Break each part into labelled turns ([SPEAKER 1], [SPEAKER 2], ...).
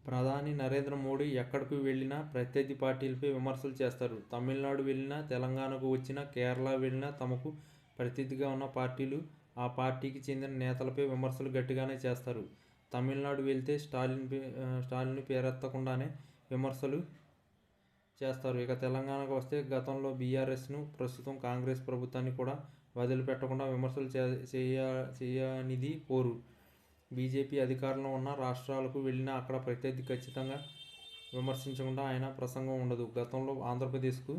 [SPEAKER 1] ప్రధాని నరేంద్ర మోడీ ఎక్కడకు వెళ్ళినా ప్రత్యర్థి పార్టీలపై విమర్శలు చేస్తారు. తమిళనాడు వెళ్ళినా, తెలంగాణకు వచ్చినా, కేరళ వెళ్ళినా తమకు ప్రత్యర్థిగా ఉన్న పార్టీలు, ఆ పార్టీకి చెందిన నేతలపై విమర్శలు గట్టిగానే చేస్తారు. తమిళనాడు వెళ్తే స్టాలిన్ పేరెత్తకుండానే విమర్శలు చేస్తారు. ఇక తెలంగాణకు వస్తే గతంలో బీఆర్ఎస్ను, ప్రస్తుతం కాంగ్రెస్ ప్రభుత్వాన్ని కూడా వదిలిపెట్టకుండా విమర్శలు చేయనిది పోరు. బీజేపీ అధికారంలో ఉన్న రాష్ట్రాలకు వెళ్ళినా అక్కడ ప్రత్యర్థి ఖచ్చితంగా విమర్శించకుండా ఆయన ప్రసంగం ఉండదు. గతంలో ఆంధ్రప్రదేశ్కు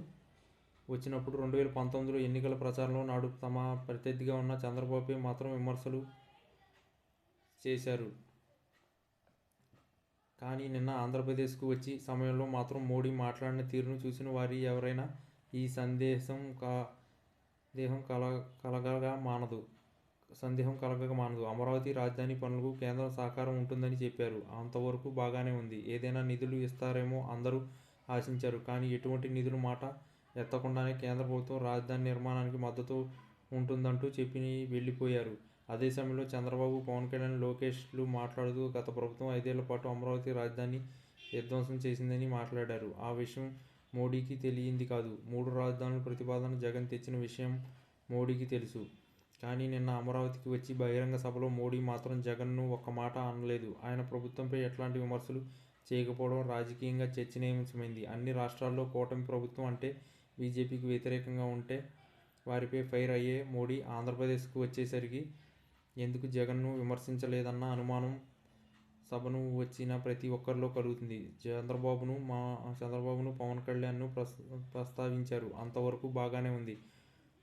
[SPEAKER 1] వచ్చినప్పుడు 2019 ఎన్నికల ప్రచారంలో నాడు తమ ప్రత్యర్థిగా ఉన్న చంద్రబాబుపై మాత్రం విమర్శలు చేశారు. కానీ నిన్న ఆంధ్రప్రదేశ్కు వచ్చి సమయంలో మాత్రం మోడీ మాట్లాడిన తీరును చూసిన వారి ఎవరైనా ఈ సందేహం కలగగా మానదు. అమరావతి రాజధాని పనులకు కేంద్రం సహకారం ఉంటుందని చెప్పారు. అంతవరకు బాగానే ఉంది. ఏదైనా నిధులు ఇస్తారేమో అందరూ ఆశించారు. కానీ ఎటువంటి నిధుల మాట ఎత్తకుండానే కేంద్ర ప్రభుత్వం రాజధాని నిర్మాణానికి మద్దతు ఉంటుందంటూ చెప్పి వెళ్ళిపోయారు. అదే సమయంలో చంద్రబాబు, పవన్ కళ్యాణ్, లోకేష్లు మాట్లాడుతూ గత ప్రభుత్వం 5 ఏళ్ల పాటు అమరావతి రాజధాని విధ్వంసం చేసిందని మాట్లాడారు. ఆ విషయం మోడీకి తెలియంది కాదు. 3 రాజధానుల ప్రతిపాదన జగన్ తెచ్చిన విషయం మోడీకి తెలుసు. కానీ నిన్న అమరావతికి వచ్చి బహిరంగ సభలో మోడీ మాత్రం జగన్ను ఒక్క మాట అనలేదు. ఆయన ప్రభుత్వంపై ఎట్లాంటి విమర్శలు చేయకపోవడం రాజకీయంగా చర్చనీయాంశమైంది. అన్ని రాష్ట్రాల్లో కూటమి ప్రభుత్వం అంటే బీజేపీకి వ్యతిరేకంగా ఉంటే వారిపై ఫైర్ అయ్యే మోడీ ఆంధ్రప్రదేశ్కు వచ్చేసరికి ఎందుకు జగన్ను విమర్శించలేదన్న అనుమానం సభను వచ్చిన ప్రతి ఒక్కరిలో కలుగుతుంది. చంద్రబాబును, పవన్ కళ్యాణ్ను ప్రస్తావించారు. అంతవరకు బాగానే ఉంది.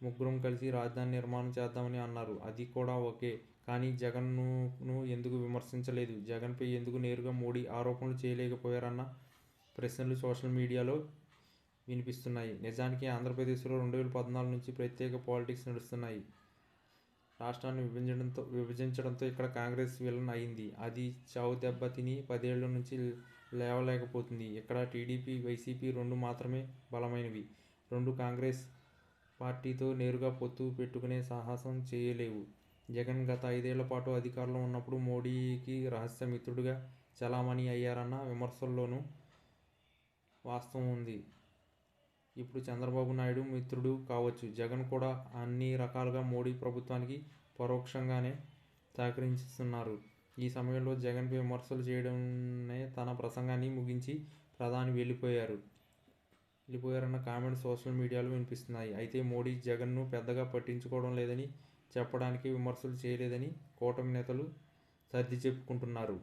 [SPEAKER 1] ముగ్గురం కలిసి రాజధాని నిర్మాణం చేద్దామని అన్నారు. అది కూడా ఓకే. కానీ జగన్ను ఎందుకు విమర్శించలేదు? జగన్పై ఎందుకు నేరుగా మోడీ ఆరోపణలు చేయలేకపోయారన్న ప్రశ్నలు సోషల్ మీడియాలో వినిపిస్తున్నాయి. నిజానికి ఆంధ్రప్రదేశ్లో 2014 నుంచి ప్రత్యేక పాలిటిక్స్ నడుస్తున్నాయి. రాష్ట్రాన్ని విభజించడంతో ఇక్కడ కాంగ్రెస్ విలన్ అయింది. అది చావుదెబ్బ తిని 10 ఏళ్ల నుంచి లేవలేకపోతుంది. ఇక్కడ టీడీపీ, వైసీపీ 2 మాత్రమే బలమైనవి. 2 కాంగ్రెస్ పార్టీతో నేరుగా పొత్తు పెట్టుకునే సాహసం చేయలేవు. జగన్ గత 5 ఏళ్ల పాటు అధికారంలో ఉన్నప్పుడు మోడీకి రహస్య మిత్రుడిగా చలామణి అయ్యారన్న విమర్శల్లోనూ వాస్తవం ఉంది. ఇప్పుడు చంద్రబాబు నాయుడు మిత్రుడు కావచ్చు. జగన్ కూడా అన్ని రకాలుగా మోడీ ప్రభుత్వానికి పరోక్షంగానే సహకరిస్తున్నారు. ఈ సమయంలో జగన్పై విమర్శలు చేయడంనే తన ప్రసంగాన్ని ముగించి ప్రధాని వెళ్ళిపోయారన్న కామెంట్స్ సోషల్ మీడియాలో వినిపిస్తున్నాయి. అయితే మోడీ జగన్ను పెద్దగా పట్టించుకోవడం లేదని, చెప్పడానికే విమర్శలు చేయలేదని కూటమి నేతలు సర్ది చెప్పుకుంటున్నారు.